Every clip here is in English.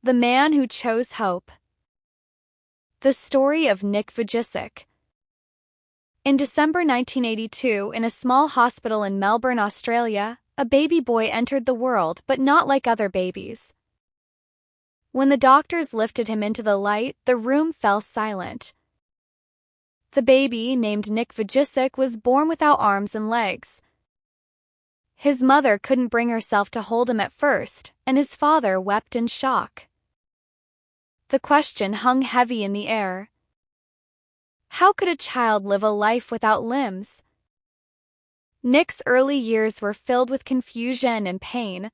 The man who chose hope. The story of Nick Vujicic. In December 1982, in a small hospital in Melbourne, Australia, a baby boy entered the world, but not like other babies. When the doctors lifted him into the light, the room fell silent. The baby, named Nick Vujicic, was born without arms and legs. His mother couldn't bring herself to hold him at first, and his father wept in shock. The question hung heavy in the air. How could a child live a life without limbs? Nick's early years were filled with confusion and pain.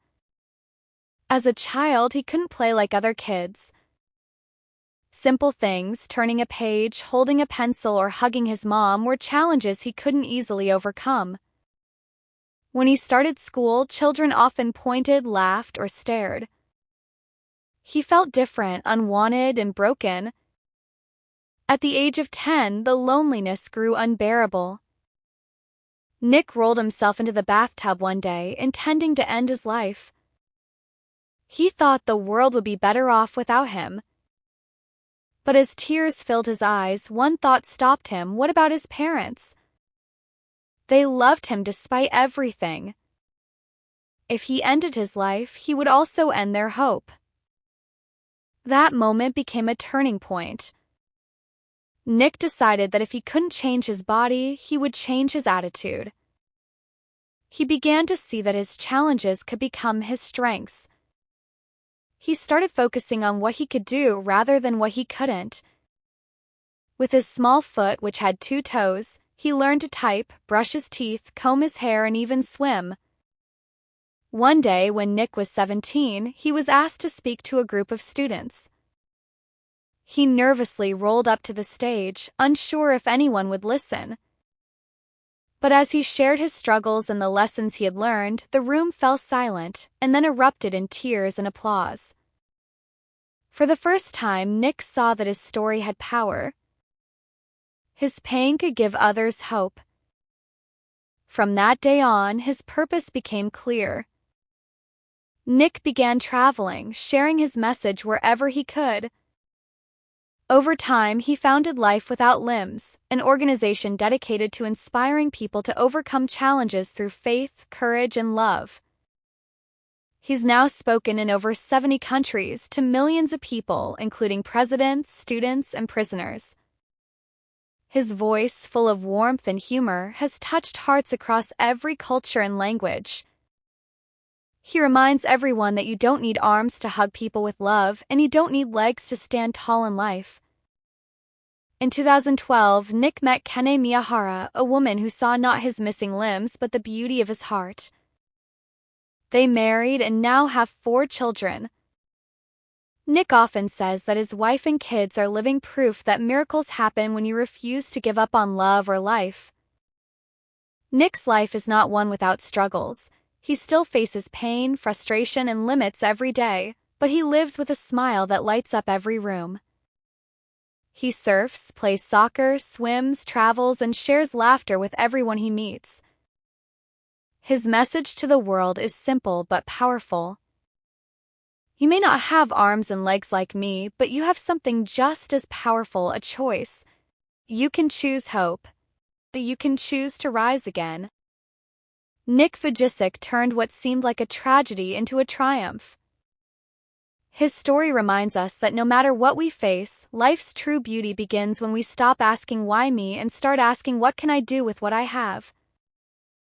As a child, he couldn't play like other kids. Simple things, turning a page, holding a pencil, or hugging his mom, were challenges he couldn't easily overcome. When he started school, children often pointed, laughed, or stared. He felt different, unwanted, and broken. At the age of 10, the loneliness grew unbearable. Nick rolled himself into the bathtub one day, intending to end his life. He thought the world would be better off without him. But as tears filled his eyes, one thought stopped him. What about his parents? They loved him despite everything. If he ended his life, he would also end their hope. That moment became a turning point. Nick decided that if he couldn't change his body, he would change his attitude. He began to see that his challenges could become his strengths. He started focusing on what he could do rather than what he couldn't. With his small foot, which had 2 toes, he learned to type, brush his teeth, comb his hair, and even swim. One day, when Nick was 17, he was asked to speak to a group of students. He nervously rolled up to the stage, unsure if anyone would listen. But as he shared his struggles and the lessons he had learned, the room fell silent and then erupted in tears and applause. For the first time, Nick saw that his story had power. His pain could give others hope. From that day on, his purpose became clear. Nick began traveling, sharing his message wherever he could. Over time, he founded Life Without Limbs, an organization dedicated to inspiring people to overcome challenges through faith, courage, and love. He's now spoken in over 70 countries to millions of people, including presidents, students, and prisoners. His voice, full of warmth and humor, has touched hearts across every culture and language. He reminds everyone that you don't need arms to hug people with love, and you don't need legs to stand tall in life. In 2012, Nick met Kene Miyahara, a woman who saw not his missing limbs but the beauty of his heart. They married and now have 4 children. Nick often says that his wife and kids are living proof that miracles happen when you refuse to give up on love or life. Nick's life is not one without struggles. He still faces pain, frustration, and limits every day, but he lives with a smile that lights up every room. He surfs, plays soccer, swims, travels, and shares laughter with everyone he meets. His message to the world is simple but powerful. You may not have arms and legs like me, but you have something just as powerful, a choice. You can choose hope. You can choose to rise again. Nick Vujicic turned what seemed like a tragedy into a triumph. His story reminds us that no matter what we face, life's true beauty begins when we stop asking why me and start asking what can I do with what I have.